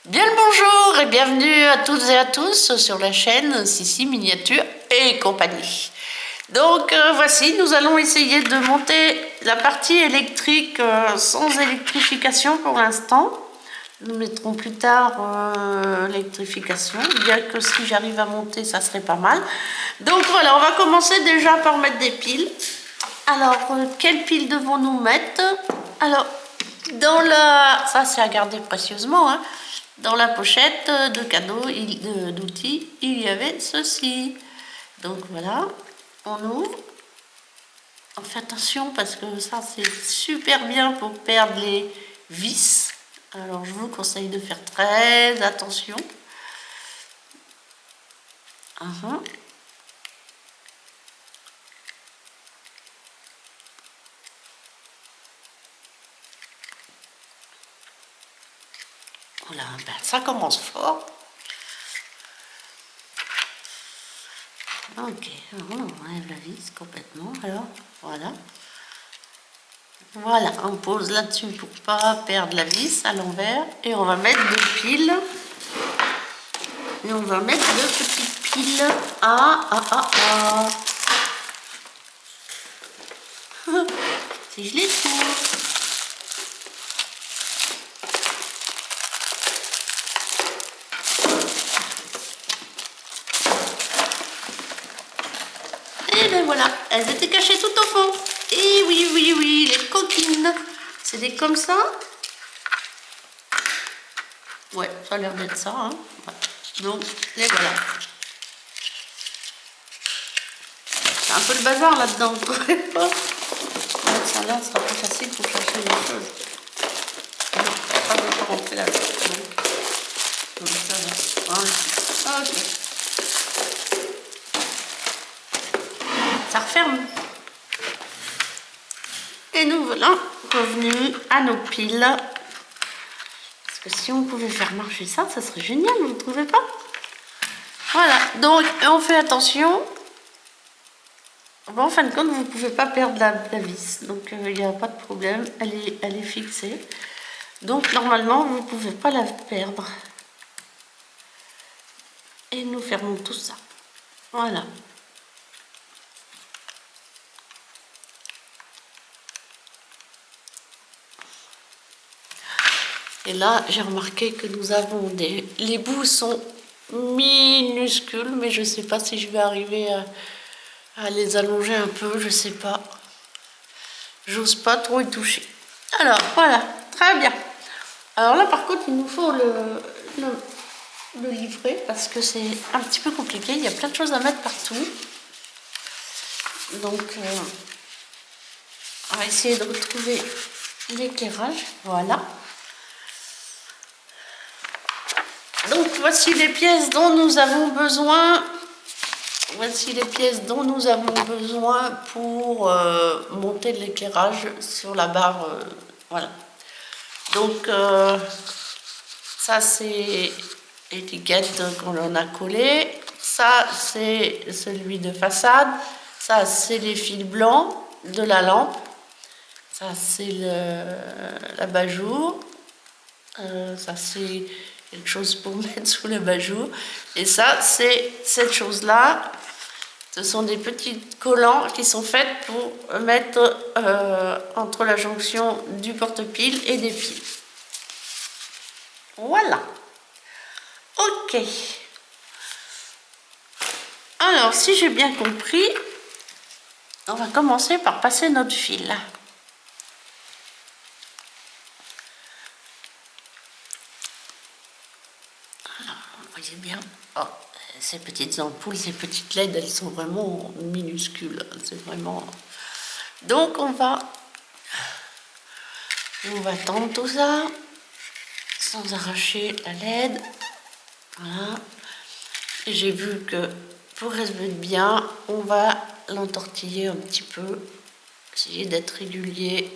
Bien le bonjour et bienvenue à toutes et à tous sur la chaîne Sissi Miniature et compagnie. Donc voici, nous allons essayer de monter la partie électrique sans électrification pour l'instant. Nous mettrons plus tard l'électrification, bien que si j'arrive à monter, ça serait pas mal. Donc voilà, on va commencer déjà par mettre des piles. Alors, quelles piles devons-nous mettre? Alors, dans la... Ça, c'est à garder précieusement, hein. Dans la pochette de cadeaux, d'outils, il y avait ceci. Donc voilà, on ouvre. On fait attention parce que ça, c'est super bien pour perdre les vis. Alors, je vous conseille de faire très attention. Voilà, ben, ça commence fort. Ok, on enlève la vis complètement. Alors, voilà. Voilà, on pose là-dessus pour pas perdre la vis à l'envers. Et on va mettre deux piles. Et on va mettre deux petites piles. Si je les trouve. Et ben voilà, elles étaient cachées tout au fond. Et oui, oui, oui, les coquines. C'est des comme ça. Ouais, ça a l'air d'être ça. Hein. Ouais. Donc, les voilà. C'est un peu le bazar là-dedans, vous ne trouvez pas? Ça là, ce sera plus facile pour chercher les choses. Non, pas de rentrer là. Donc ça va. Voilà. Ok. Ça referme. Et nous voilà revenus à nos piles. Parce que si on pouvait faire marcher ça, ça serait génial, vous ne trouvez pas? Voilà, donc on fait attention. Bon, en fin de compte, vous ne pouvez pas perdre la vis. Donc il n'y a pas de problème, elle est fixée. Donc normalement, vous ne pouvez pas la perdre. Et nous fermons tout ça. Voilà. Et là, j'ai remarqué que nous avons des... Les bouts sont minuscules, mais je ne sais pas si je vais arriver à les allonger un peu, je ne sais pas. J'ose pas trop y toucher. Alors, voilà, très bien. Alors là, par contre, il nous faut le livret, parce que c'est un petit peu compliqué. Il y a plein de choses à mettre partout. Donc, on va essayer de retrouver l'éclairage. Voilà. Donc voici les pièces dont nous avons besoin. Voici les pièces dont nous avons besoin pour monter de l'éclairage sur la barre. Voilà. Donc ça c'est l'étiquette qu'on en a collée. Ça c'est celui de façade. Ça c'est les fils blancs de la lampe. Ça c'est l'abat-jour. Ça c'est quelque chose pour mettre sous l'abat-jour. Et ça, c'est cette chose-là. Ce sont des petits collants qui sont faits pour mettre entre la jonction du porte-piles et des piles. Voilà. Ok. Alors, si j'ai bien compris, on va commencer par passer notre fil. Vous voyez bien, oh, ces petites ampoules, ces petites LED, elles sont vraiment minuscules. C'est vraiment... Donc on va tendre tout ça sans arracher la LED. Voilà. Et j'ai vu que pour qu'elle se mette bien, on va l'entortiller un petit peu, essayer d'être régulier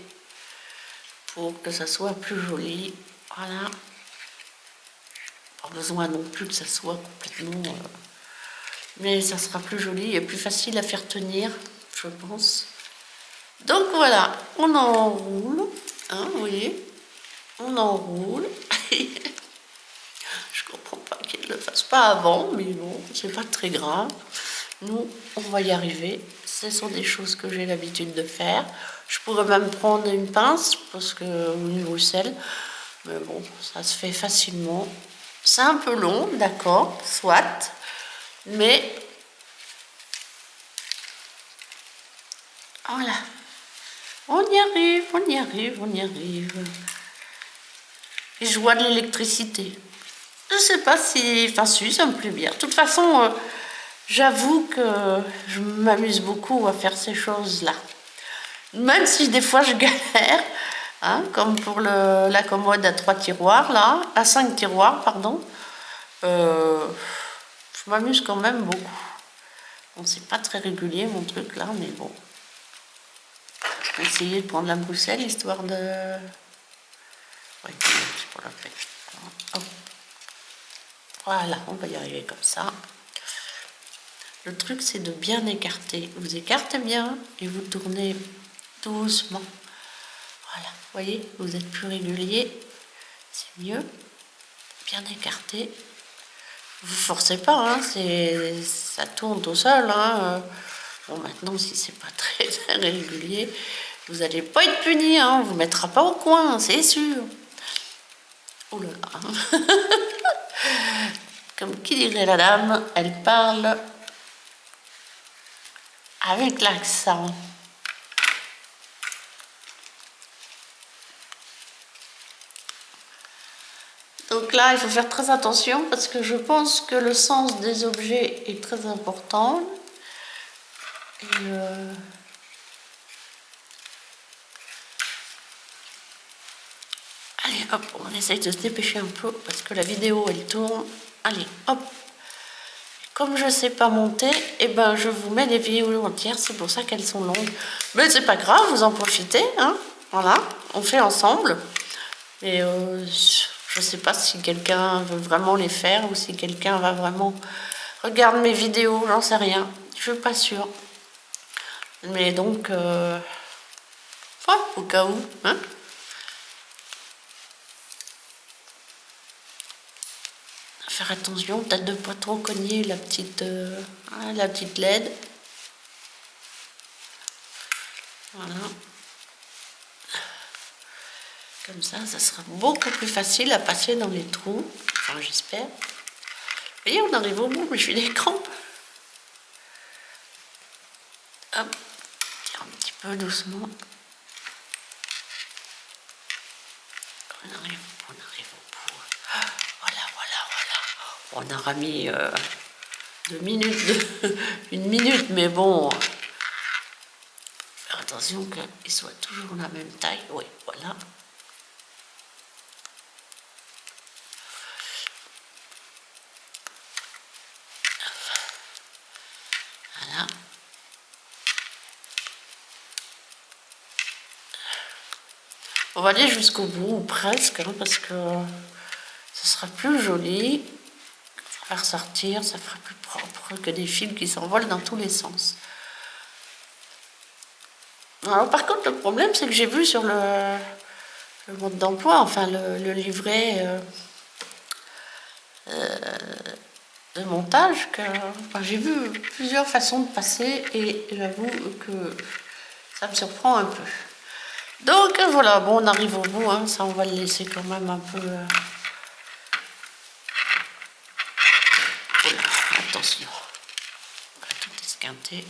pour que ça soit plus joli. Voilà. Pas besoin non plus que ça soit complètement... mais ça sera plus joli et plus facile à faire tenir, je pense. Donc voilà, on enroule, hein, vous voyez, on enroule. pas avant, mais bon, c'est pas très grave. Nous, on va y arriver. Ce sont des choses que j'ai l'habitude de faire. Je pourrais même prendre une pince, parce que, ou une Bruxelles, mais bon, ça se fait facilement. C'est un peu long, d'accord, soit, mais voilà. On y arrive, on y arrive, on y arrive. Et je vois de l'électricité. Je sais pas si... Enfin, si, ça me plaît bien. De toute façon, j'avoue que je m'amuse beaucoup à faire ces choses-là. Même si des fois je galère, hein, comme pour la commode à 3 tiroirs, là, à 5 tiroirs, pardon. Je m'amuse quand même beaucoup. Bon, c'est pas très régulier mon truc là, mais bon. Je vais essayer de prendre la Bruxelles, histoire de... Ouais, c'est pour la peine. Hop. Voilà, on va y arriver comme ça. Le truc, c'est de bien écarter. Vous écartez bien et vous tournez doucement. Voilà, vous voyez, vous êtes plus régulier. C'est mieux. Bien écarté. Vous forcez pas, hein, ça tourne tout seul. Hein. Bon, maintenant, si c'est pas très, très régulier, vous n'allez pas être puni. Hein, on vous mettra pas au coin, c'est sûr. Oh là là. Comme qui dirait la dame, elle parle avec l'accent. Donc là, il faut faire très attention parce que je pense que le sens des objets est très important. Et allez, hop, on essaye de se dépêcher un peu parce que la vidéo, elle tourne. Allez, hop. Comme je ne sais pas monter, eh ben, je vous mets des vidéos entières, c'est pour ça qu'elles sont longues. Mais c'est pas grave, vous en profitez. Hein. Voilà, on fait ensemble. Mais je ne sais pas si quelqu'un veut vraiment les faire ou si quelqu'un va vraiment... Regarde mes vidéos, j'en sais rien. Je suis pas sûre. Mais donc, au cas où, hein. Faire attention, peut-être de ne pas trop cogner la petite LED. Voilà. Comme ça sera beaucoup plus facile à passer dans les trous. Enfin, j'espère. Vous voyez, on arrive au bout, mais je suis des crampes. Hop, tire un petit peu doucement. On arrive au bout. Voilà. On aura mis 2 minutes, une minute, mais bon, faire attention qu'il soit toujours la même taille. Oui, voilà. Voilà. On va aller jusqu'au bout, ou presque, hein, parce que ce sera plus joli. Ça va ressortir, ça fera plus propre que des fils qui s'envolent dans tous les sens. Alors, par contre, le problème, c'est que j'ai vu sur le mode d'emploi, enfin le livret de montage, que enfin, j'ai vu plusieurs façons de passer et j'avoue que ça me surprend un peu. Donc voilà, bon, on arrive au bout, hein, ça on va le laisser quand même un peu... Voilà, attention, on va tout esquinter.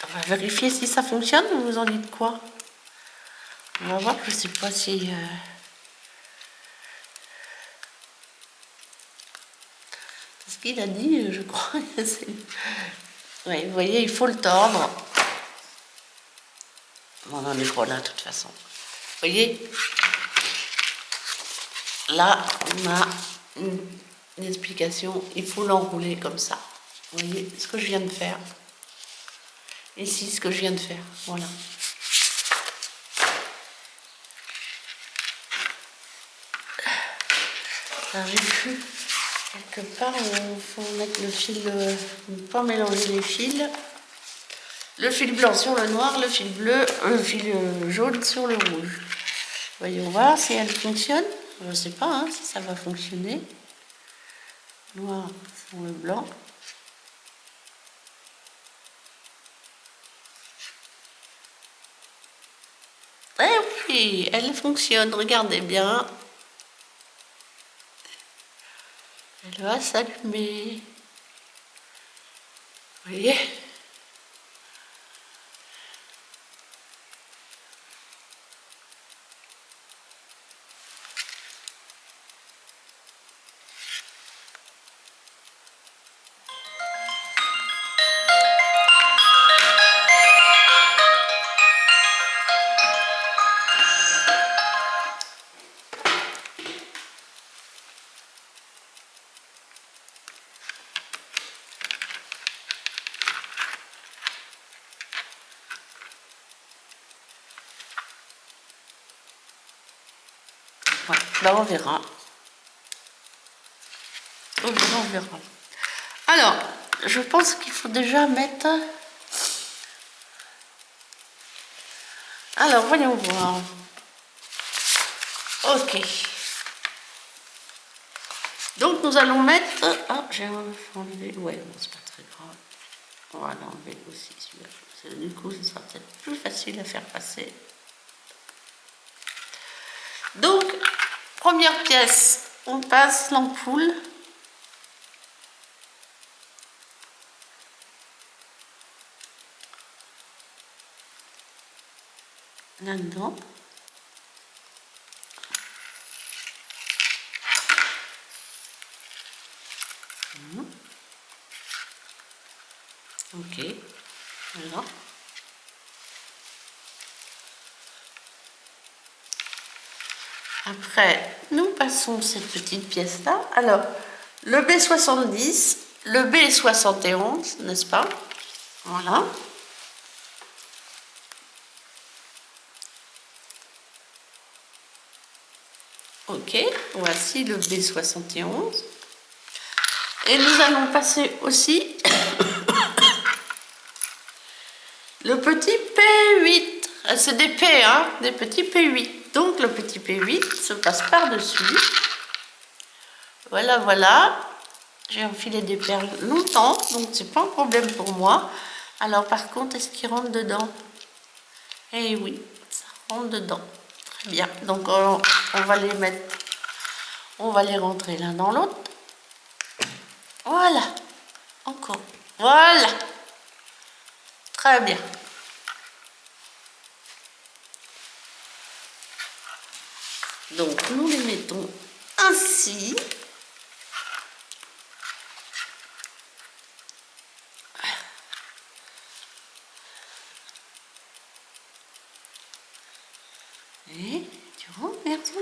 On va vérifier si ça fonctionne, vous en dites quoi? On va voir, je sais pas si... C'est ce qu'il a dit, je crois. Oui, vous voyez, il faut le tordre. On en est pas là, de toute façon. Vous voyez, là, on a une explication. Il faut l'enrouler comme ça. Vous voyez ce que je viens de faire. Ici, ce que je viens de faire. Voilà. Alors, j'ai vu quelque part, il faut mettre le fil, ne pas mélanger les fils. Le fil blanc sur le noir, le fil bleu, le fil jaune sur le rouge. Voyons voir si elle fonctionne. Je ne sais pas hein, si ça va fonctionner. Noir sur le blanc. Eh oui, elle fonctionne, regardez bien. Elle va s'allumer. Vous voyez ? Ouais, ben on verra. On verra. Alors, je pense qu'il faut déjà mettre... Alors, voyons voir. Ok. Donc, nous allons mettre... Ah, j'ai enlevé... Ouais, bon, c'est pas très grave. On va l'enlever aussi, celui-là. Du coup, ce sera peut-être plus facile à faire passer. Donc, première pièce, on passe l'ampoule. Là-dedans. Ok, voilà. Après, nous passons cette petite pièce-là. Alors, le B70, le B71, n'est-ce pas? Voilà. Ok, voici le B71. Et nous allons passer aussi le petit P8. C'est des P, hein, des petits P8. Donc le petit P8 se passe par-dessus. Voilà, voilà. J'ai enfilé des perles longtemps, donc c'est pas un problème pour moi. Alors par contre, est-ce qu'il rentre dedans? Eh oui, ça rentre dedans. Très bien. Donc on va les mettre, on va les rentrer l'un dans l'autre. Voilà. Encore. Voilà. Très bien. Donc nous les mettons ainsi. Et tu rentres, garçon?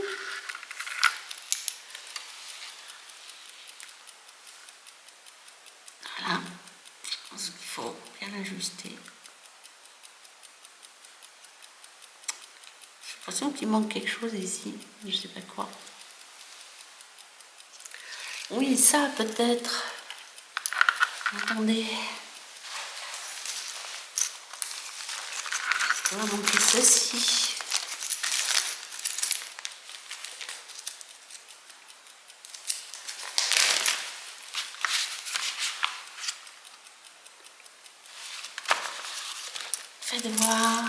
Voilà. Je pense qu'il faut bien l'ajuster. J'ai l'impression qu'il manque quelque chose ici. Je sais pas quoi. Oui, ça peut-être. Attendez. On va manquer ceci. Faites voir.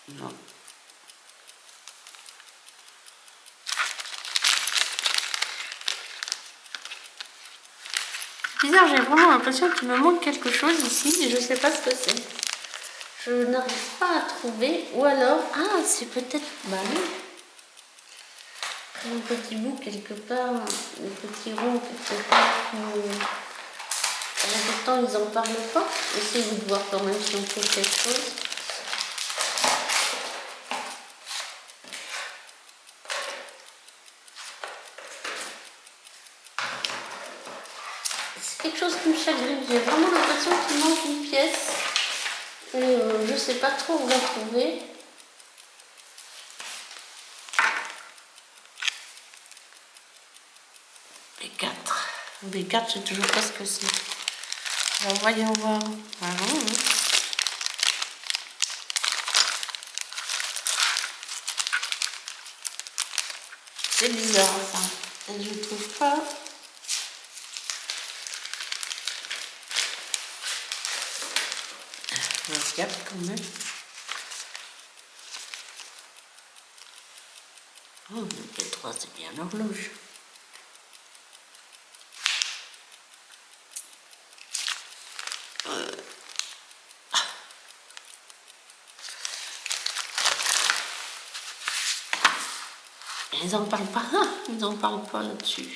Non. Bizarre, j'ai vraiment l'impression qu'il me manque quelque chose ici, mais je ne sais pas ce que c'est. Je n'arrive pas à trouver, ou alors, ah, c'est peut-être mal. Un petit bout quelque part, un petit rond quelque part. En même temps, ils n'en parlent pas. Essayez de voir quand même si on trouve quelque chose. C'est quelque chose qui me chagrine. J'ai vraiment l'impression qu'il manque une pièce. Et je ne sais pas trop où la trouver. B4. B4, je sais toujours pas ce que c'est. Alors, voyons voir. Voilà. C'est bizarre ça. Et je trouve pas. Je regarde quand même. Oh, le P3, c'est bien l'horloge. Ils en parlent pas. Ils en parlent pas là-dessus.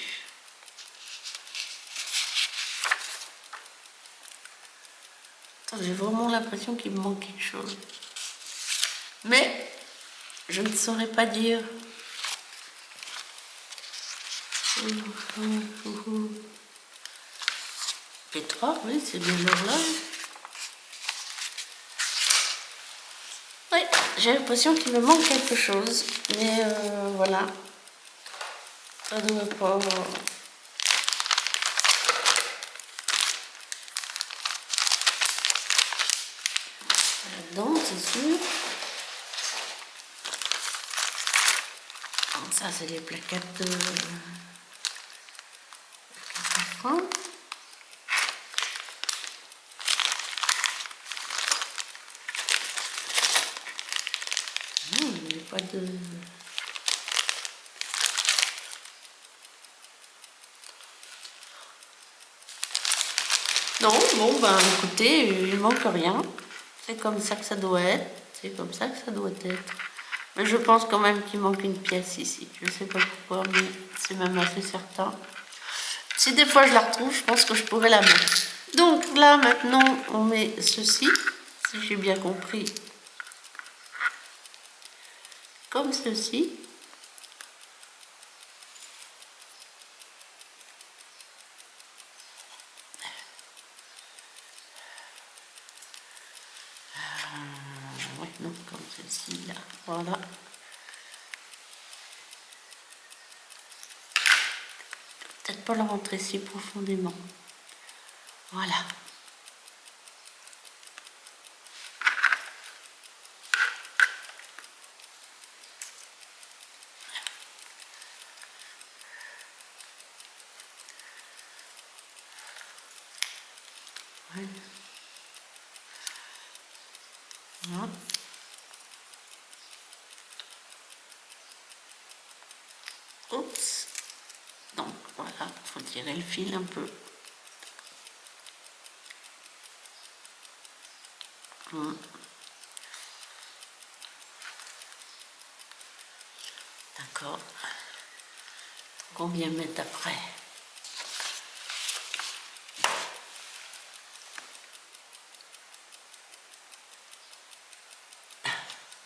J'ai vraiment l'impression qu'il me manque quelque chose. Mais je ne saurais pas dire. P3, oui, c'est bien l'horloge. Oui, j'ai l'impression qu'il me manque quelque chose. Mais voilà. Ça doit pas. Là-dedans, c'est sûr. Donc ça, c'est les plaquettes de frein. Non, il n'y a pas de... Non, bon, ben écoutez, il manque rien. C'est comme ça que ça doit être. C'est comme ça que ça doit être. Mais je pense quand même qu'il manque une pièce ici. Je ne sais pas pourquoi, mais c'est même assez certain. Si des fois je la retrouve, je pense que je pourrais la mettre. Donc là, maintenant, on met ceci, si j'ai bien compris, comme ceci. Oui, non, comme ceci, là. Voilà. Peut-être pas la rentrer si profondément. Voilà. Ouais. Voilà. Oups. Donc voilà, il faut tirer le fil un peu. D'accord. Combien mettre après?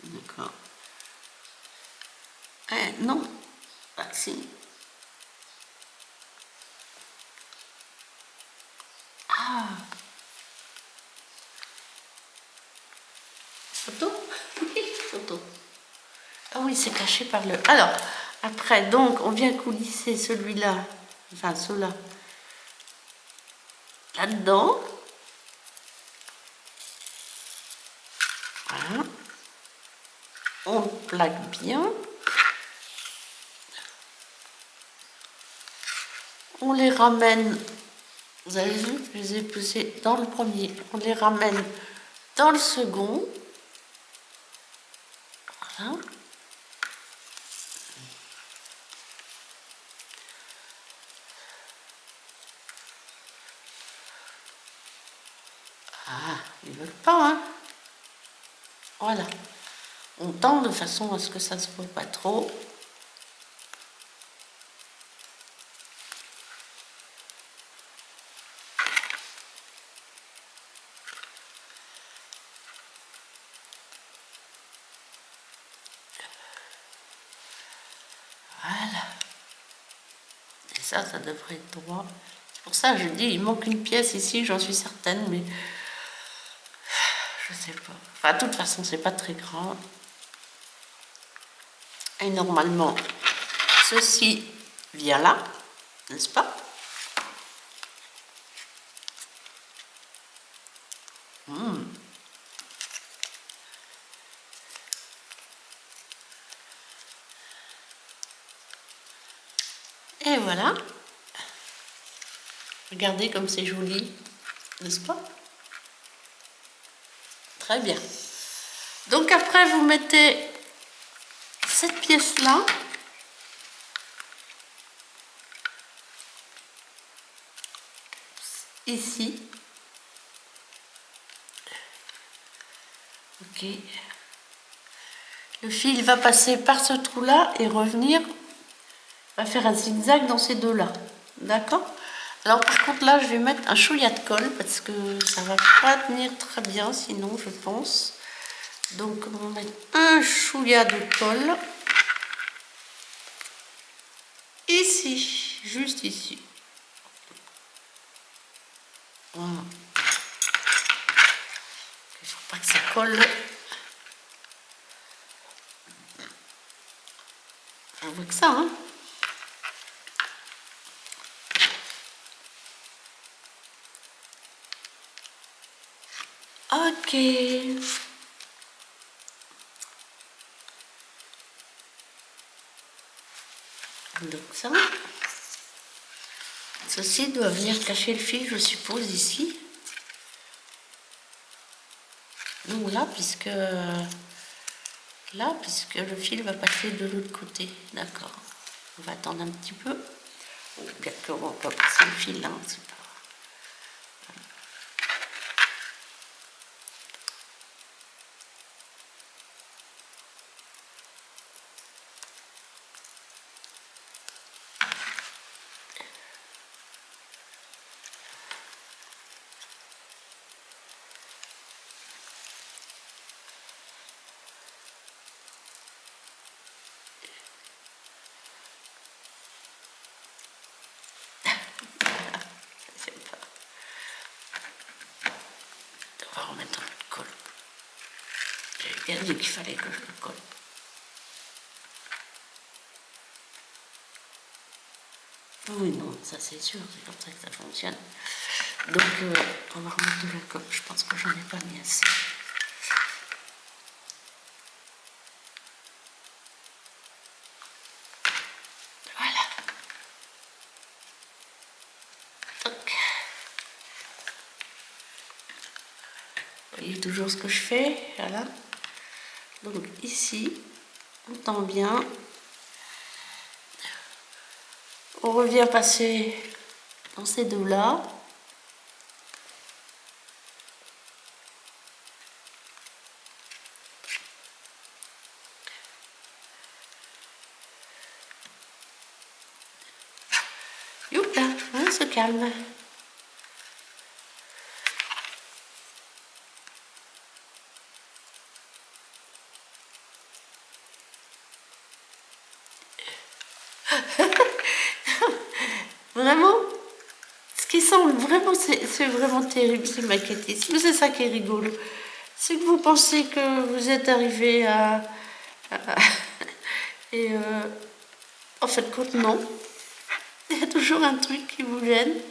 D'accord. Non. Ah, si. Ah. Photo? Photo. Ah oui, c'est caché par le... Alors, après, donc, on vient coulisser celui-là, enfin, ceux-là, là-dedans. Voilà. On plaque bien. On les ramène, vous avez vu, je les ai poussés dans le premier. On les ramène dans le second. Voilà. Ah, ils veulent pas, hein. Voilà. On tend de façon à ce que ça ne se voit pas trop. Voilà. Et ça devrait être droit. C'est pour ça que je dis, il manque une pièce ici, j'en suis certaine, mais je sais pas. Enfin, de toute façon, c'est pas très grand. Et normalement, ceci vient là, n'est-ce pas? Et voilà. Regardez comme c'est joli, n'est-ce pas? Très bien. Donc après, vous mettez cette pièce-là. Ici. Ok. Le fil va passer par ce trou-là et revenir, va faire un zigzag dans ces deux-là. D'accord? Alors par contre là, je vais mettre un chouïa de colle parce que ça va pas tenir très bien sinon, je pense. Donc on va mettre un chouïa de colle. Ici, juste ici. Voilà. Il ne faut pas que ça colle. On voit que ça, hein. Ok. Donc ça. Ceci doit venir cacher le fil, je suppose, ici. Donc là, puisque le fil va passer de l'autre côté. D'accord. On va attendre un petit peu. Bien qu'on va pas passer le fil là, c'est pas. On va remettre un peu de colle. J'avais bien dit qu'il fallait que je le colle. Oui, non, ça c'est sûr, c'est comme ça que ça fonctionne. Donc, on va remettre de la colle. Je pense que j'en ai pas mis assez. Voilà. Donc. Vous voyez toujours ce que je fais, voilà. Donc ici, on tend bien. On revient passer dans ces deux-là. Youp là, on se calme. Vraiment, ce qui semble vraiment, c'est vraiment terrible, ce maquettisme. C'est ça qui est rigolo. C'est que vous pensez que vous êtes arrivé et en fait, compte, non. Il y a toujours un truc qui vous gêne.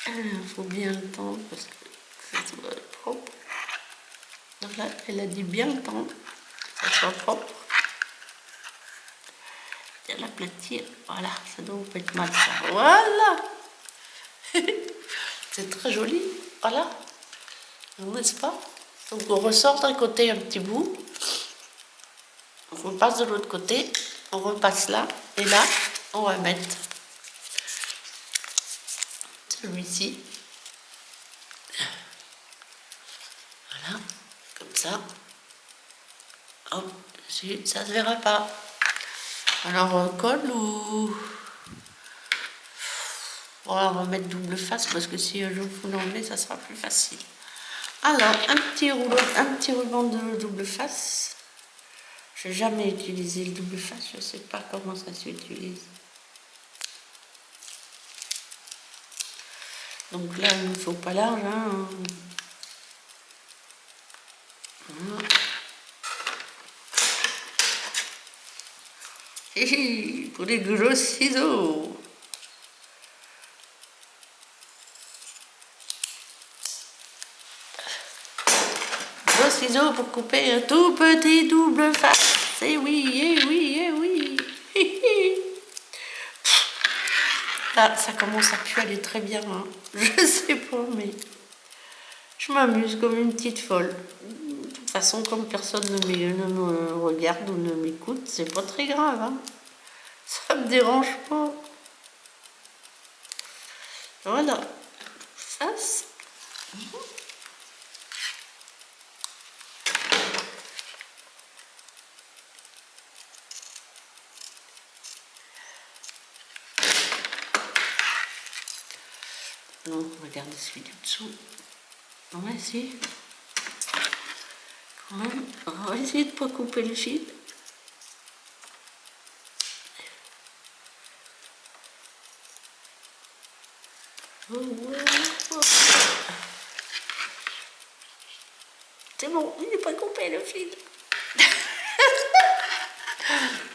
Il faut bien le tendre parce que ça doit être propre. Donc là, elle a dit bien le tendre, que ça soit propre. Et l'aplatir, voilà, ça doit pas être mal ça. Voilà. C'est très joli, voilà. N'est-ce pas? Donc on ressort d'un côté un petit bout, on repasse de l'autre côté, on repasse là, et là, on va mettre celui-ci. Voilà, comme ça. Hop, dessus, ça se verra pas. Alors, colle ou... Voilà, on va mettre double face parce que si je vous l'enlever, ça sera plus facile. Alors, un petit ruban de double face. Je n'ai jamais utilisé le double face, je ne sais pas comment ça s'utilise. Donc là, il ne faut pas large. Hein. Voilà. Pour les gros ciseaux. ciseau pour couper un tout petit double face. Eh oui, eh oui, eh oui. Là, ça commence à plus aller très bien. Hein. Je sais pas, mais je m'amuse comme une petite folle. De toute façon, comme personne ne me regarde ou ne m'écoute, c'est pas très grave. Hein. Ça me dérange pas. Voilà. Face. Non, regardez celui du dessous. On va essayer. Quand même, on va essayer de ne pas couper le fil. C'est bon, il n'est pas coupé le fil.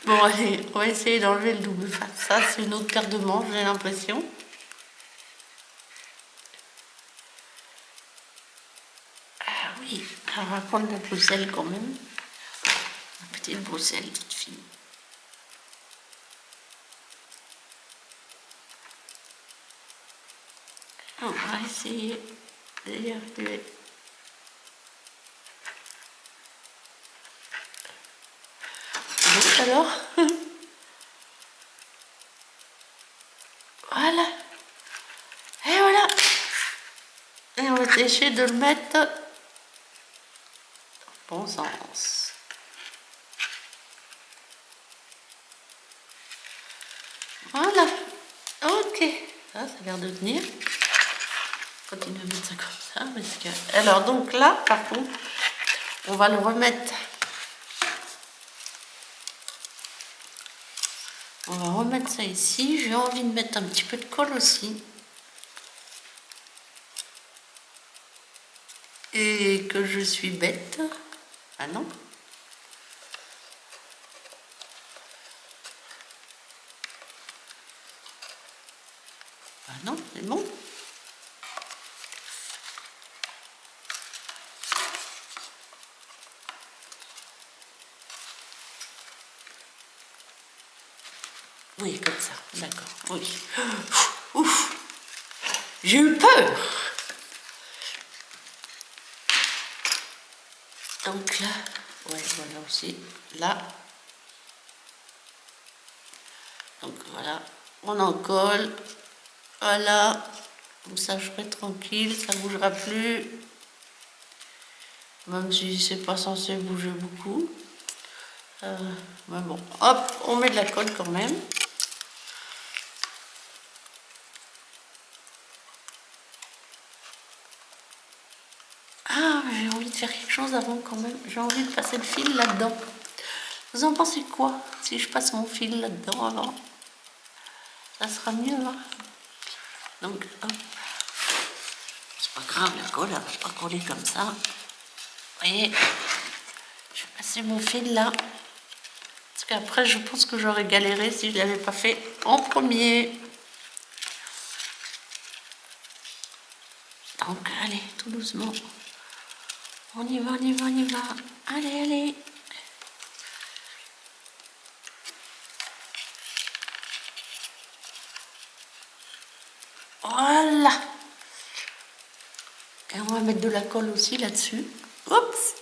Bon, allez, on va essayer d'enlever le double face. Ça, c'est une autre paire de manches, j'ai l'impression. Ah oui, on va prendre la brousselle quand même. Une petite brousselle toute fine. On va essayer d'y arriver. Donc alors, voilà. Et voilà. Et on va essayer de le mettre dans le bon sens. Voilà. Ok. Ça a l'air de tenir. Continue à mettre ça comme ça. Parce que... Alors donc là, par contre, on va le remettre. On va remettre ça ici. J'ai envie de mettre un petit peu de colle aussi. Et que je suis bête. Ah non. Ah non, c'est bon. Oui, comme ça, d'accord, oui. Ouf, j'ai eu peur. Donc là, ouais, voilà aussi, là. Donc voilà, on en colle. Voilà, comme ça je serai tranquille, ça ne bougera plus. Même si c'est pas censé bouger beaucoup. Mais bon, hop, on met de la colle quand même. Ah, j'ai envie de faire quelque chose avant quand même. J'ai envie de passer le fil là-dedans. Vous en pensez quoi si je passe mon fil là-dedans avant? Ça sera mieux, hein? Donc, hop. C'est pas grave, la colle, elle va pas coller comme ça. Vous voyez, je vais passer mon fil là. Parce qu'après, je pense que j'aurais galéré si je ne l'avais pas fait en premier. Donc, allez, tout doucement. On y va, on y va, on y va. Allez, allez. Voilà. Et on va mettre de la colle aussi là-dessus. Oups.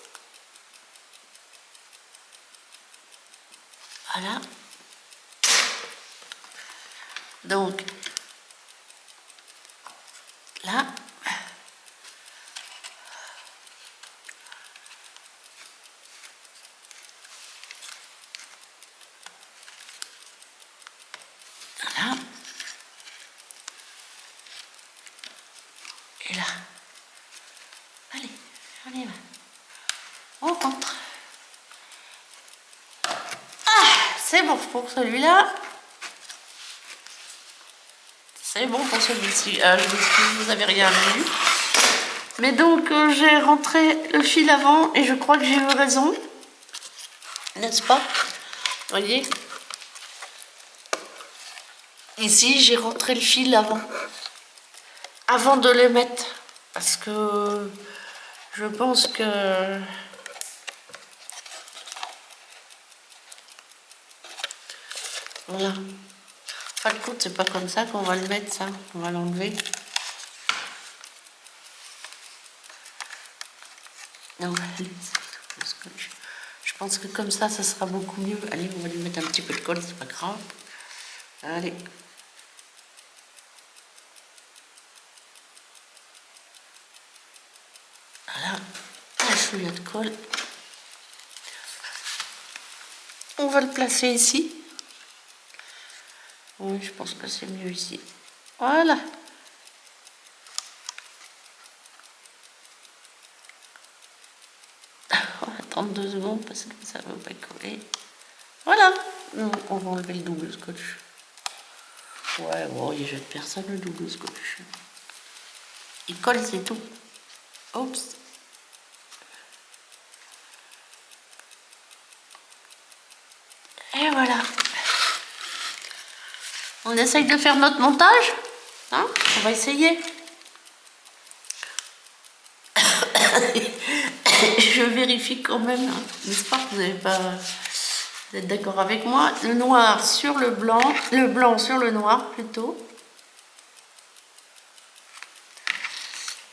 Voilà. Donc, là. Voilà. Et là. Allez, on y va. On rentre. Ah, c'est bon pour celui-là. C'est bon pour celui-ci. Je m'excuse, vous n'avez rien vu. Mais donc, j'ai rentré le fil avant et je crois que j'ai eu raison. N'est-ce pas? Vous voyez? Ici, j'ai rentré le fil avant de les mettre. Parce que je pense que Voilà. En fin de compte, c'est pas comme ça qu'on va le mettre, ça. On va l'enlever. Donc, allez, le scotch. Je pense que comme ça sera beaucoup mieux. Allez, on va lui mettre un petit peu de colle, c'est pas grave. Allez. Voilà. Un chouïa de colle. On va le placer ici. Oui, je pense que c'est mieux ici. Voilà. On va attendre 2 secondes parce que ça ne va pas coller. Voilà. On va enlever le double scotch. Ouais, bon, il jette personne le double scotch. Il colle, c'est tout. Oups. Et voilà. On essaye de faire notre montage. Hein? On va essayer. Je vérifie quand même. Hein. J'espère que vous êtes d'accord avec moi. Le noir sur le blanc sur le noir plutôt.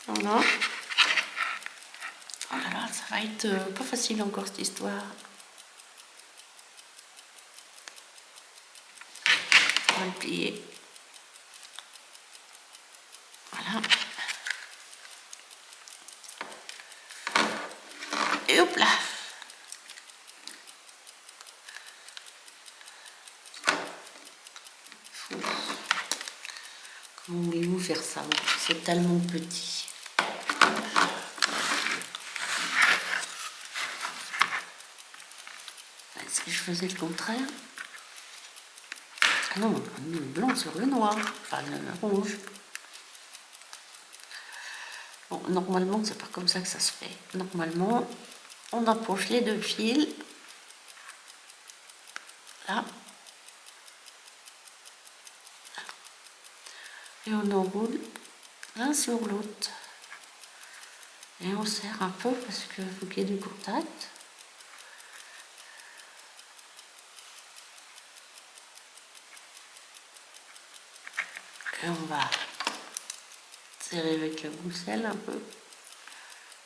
Voilà. Oh là là, ça va être pas facile encore cette histoire. On va le plier. Voilà. Et hop là. Comment voulez-vous faire ça? C'est tellement petit. Est-ce que je faisais le contraire? Ah non, on a mis le blanc sur le noir, enfin le rouge. Bon, normalement, c'est pas comme ça que ça se fait. Normalement, on approche les 2 fils. Là. Et on enroule l'un sur l'autre. Et on serre un peu parce qu'il faut qu'il y ait du contact. Et on va serrer avec la bousselle un peu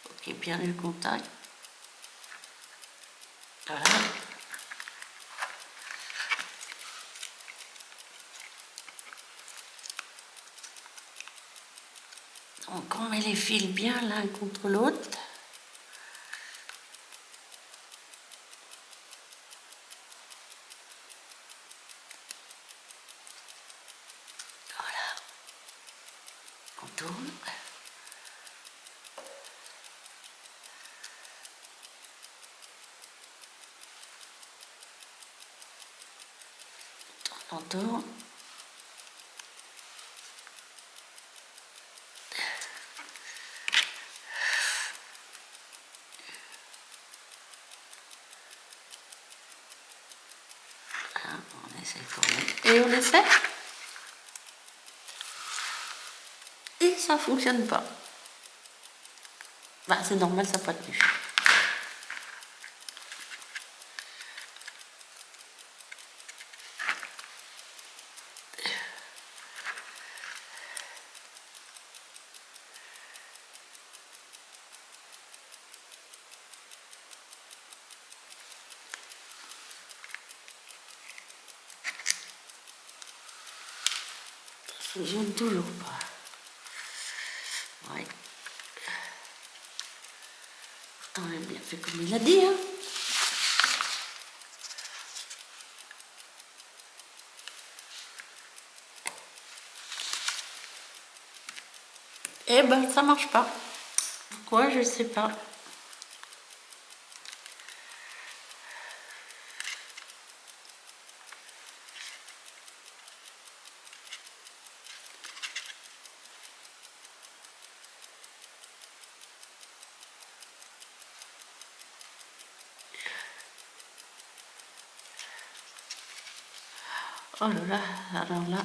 pour qu'il y ait bien du contact. Voilà. Donc on met les fils bien l'un contre l'autre. Voilà. On tourne. On tourne. On essaie de tourner. Et on essaie. Et ça fonctionne pas. Bah, c'est normal, ça n'a pas tenu. Ça fonctionne toujours pas. Ouais. Pourtant, elle a bien fait comme il a dit, hein. Eh ben, ça marche pas. Pourquoi? Je sais pas. Oh là là, alors là,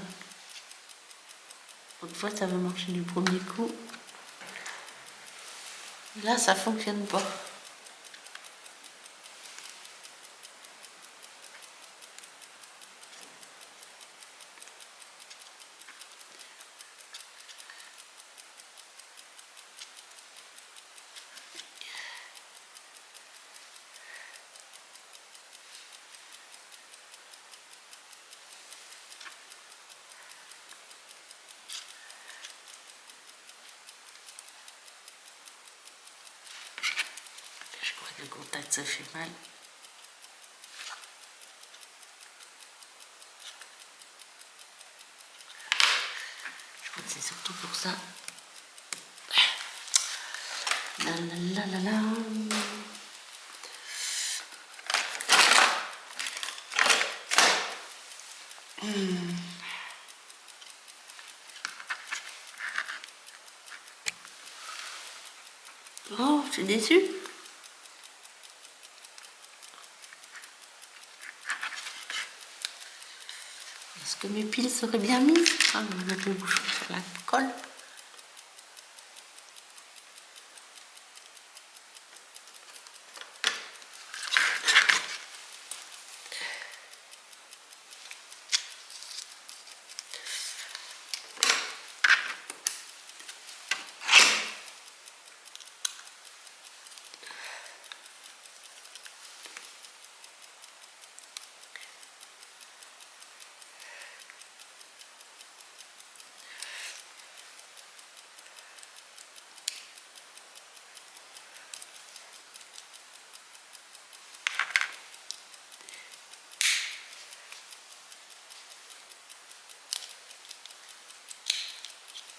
autrefois ça va marcher du premier coup. Là, ça fonctionne pas. contact, ça fait mal. Je crois que c'est surtout pour ça. La la la la la. Oh, je suis déçue. Est-ce que mes piles seraient bien mises? Ah, je vais mettre le bouchon sur la colle.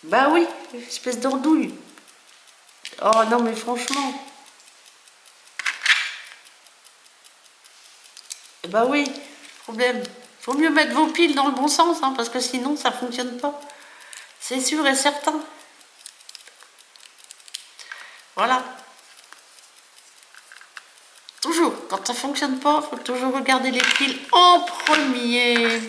Bah oui, espèce d'ordouille. Oh non, mais franchement. Bah oui, problème. Faut mieux mettre vos piles dans le bon sens, hein, parce que sinon ça fonctionne pas. C'est sûr et certain. Voilà. Toujours, quand ça fonctionne pas, faut toujours regarder les piles en premier.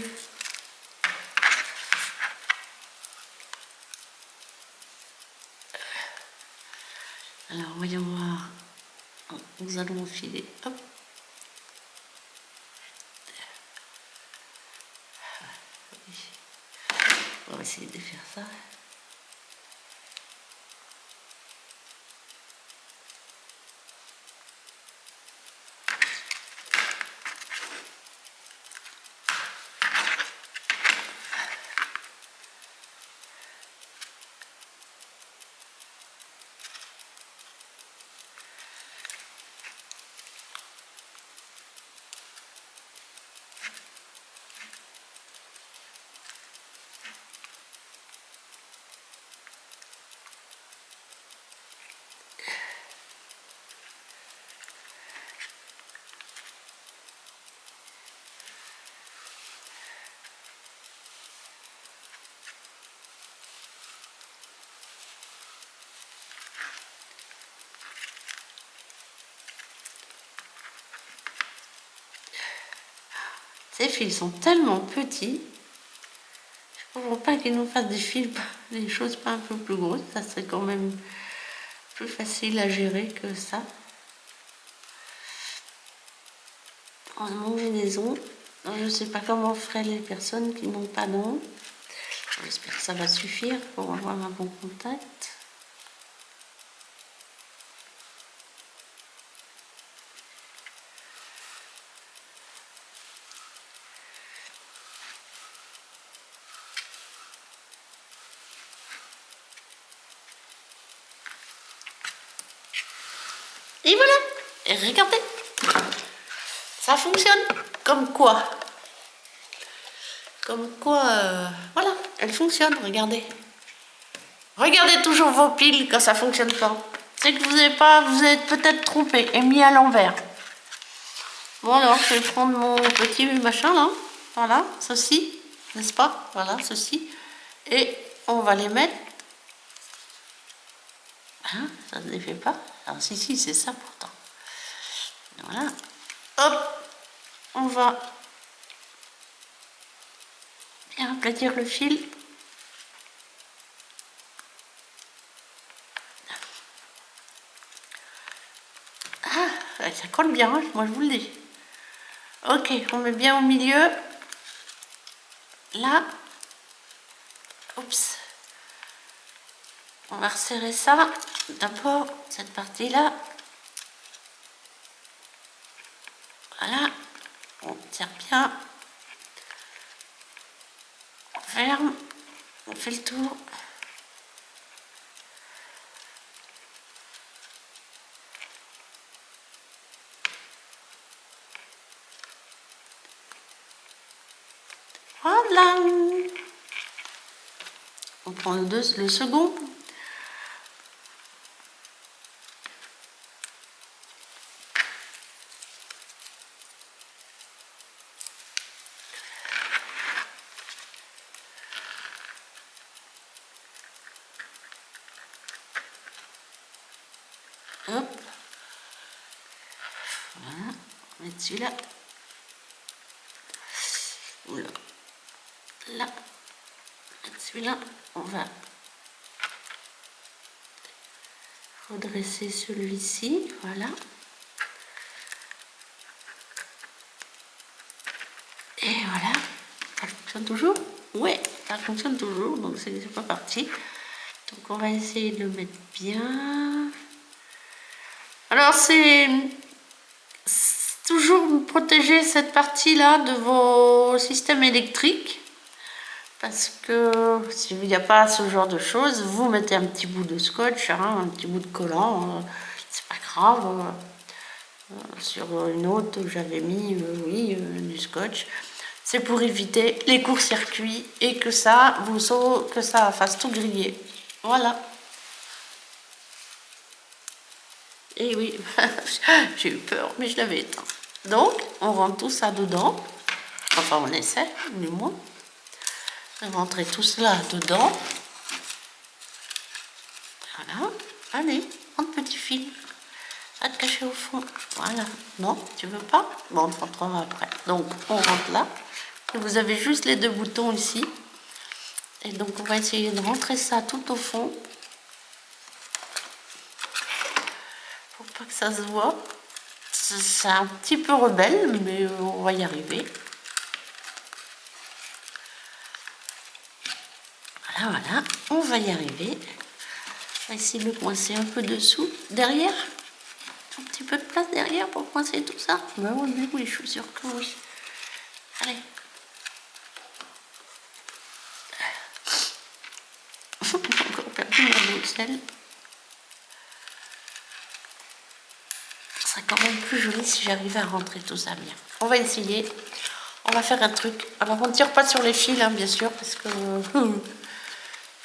Alors, voyons voir. Nous allons enfiler. Hop. On va essayer de faire ça. Ces fils sont tellement petits. Je ne comprends pas qu'ils nous fassent des choses pas un peu plus grosses. Ça serait quand même plus facile à gérer que ça. On a mangé des ongles. Je ne sais pas comment feraient les personnes qui n'ont pas d'ongles. J'espère que ça va suffire pour avoir un bon contact. Et voilà. Et regardez. Ça fonctionne. Comme quoi. Comme quoi, voilà, elle fonctionne, regardez. Regardez toujours vos piles quand ça fonctionne pas. C'est que vous êtes peut-être trompé et mis à l'envers. Bon alors, je vais prendre mon petit machin là. Voilà, ceci, n'est-ce pas? Voilà, ceci. Et on va les mettre. Hein, ça ne les fait pas. Alors si, c'est ça pourtant. Voilà. Hop, on va bien aplatir le fil. Ah, ça colle bien, hein, moi je vous le dis. Ok, on met bien au milieu. Là. Oups. On va resserrer ça. D'abord, cette partie-là. Voilà. On tire bien. On ferme. On fait le tour. Voilà. On prend le second. Hop. Voilà. On va mettre celui-là. Oula. Là. Celui-là, on va redresser celui-ci. Voilà. Et voilà. Ça fonctionne toujours? Ouais, ça fonctionne toujours. Donc c'est pas parti. Donc on va essayer de le mettre bien. Alors c'est toujours protéger cette partie-là de vos systèmes électriques. Parce que s'il n'y a pas ce genre de choses, vous mettez un petit bout de scotch, hein, un petit bout de collant, c'est pas grave. Sur une autre, j'avais mis du scotch. C'est pour éviter les courts-circuits et que ça fasse tout griller. Voilà. Et oui, j'ai eu peur, mais je l'avais éteint. Donc, on rentre tout ça dedans. Enfin, on essaie, du moins. Rentrer tout cela dedans. Voilà. Allez, un petit fil. À te cacher au fond. Voilà. Non, tu veux pas? Bon, on rentrera après. Donc, on rentre là. Et vous avez juste les deux boutons ici. Et donc, on va essayer de rentrer ça tout au fond. Pour pas que ça se voit. C'est un petit peu rebelle, mais on va y arriver. Voilà, on va y arriver. On va essayer de le coincer un peu dessous, derrière. Un petit peu de place derrière pour coincer tout ça. Ben oui, je suis sûre que oui. Allez. J'ai encore perdu mon bout de sel. Ce serait quand même plus joli si j'arrivais à rentrer tout ça bien. On va essayer. On va faire un truc. Alors on ne tire pas sur les fils, hein, bien sûr, parce que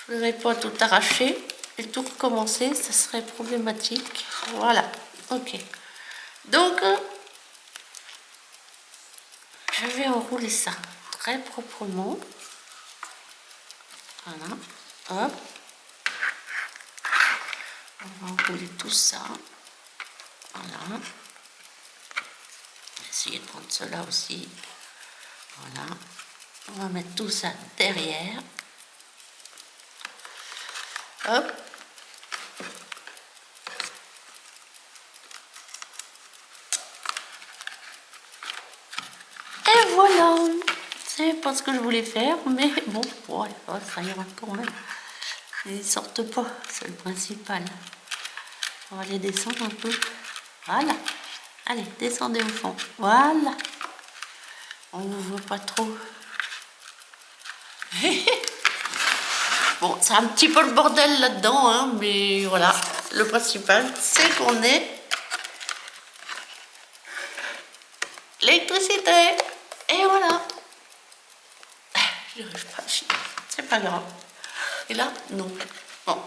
je ne vais pas tout arracher et tout recommencer, ça serait problématique. Voilà, ok. Donc, je vais enrouler ça très proprement. Voilà, hop. On va enrouler tout ça. Voilà. On va essayer de prendre cela aussi. Voilà. On va mettre tout ça derrière. Hop. Et voilà. C'est pas ce que je voulais faire, mais bon, ouais, ça ira quand même. Ils sortent pas, c'est le principal. On va les descendre un peu. Voilà. Allez, descendez au fond. Voilà. On ne voit pas trop. Bon, c'est un petit peu le bordel là-dedans, hein, mais voilà. Le principal, c'est qu'on ait l'électricité. Et voilà. Je n'arrive pas à chier. C'est pas grave. Et là, non. Bon,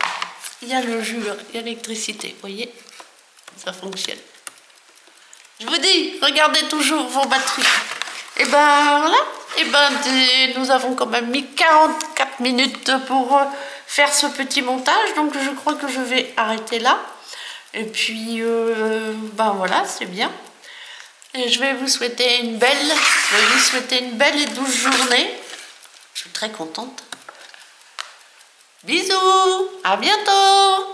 il y a le jus, il y a l'électricité, vous voyez, ça fonctionne. Je vous dis, regardez toujours vos batteries. Et ben voilà, et ben nous avons quand même mis 44 minutes pour faire ce petit montage, donc je crois que je vais arrêter là. Et puis, ben voilà, c'est bien. Et je vais vous souhaiter une belle et douce journée. Je suis très contente. Bisous, à bientôt.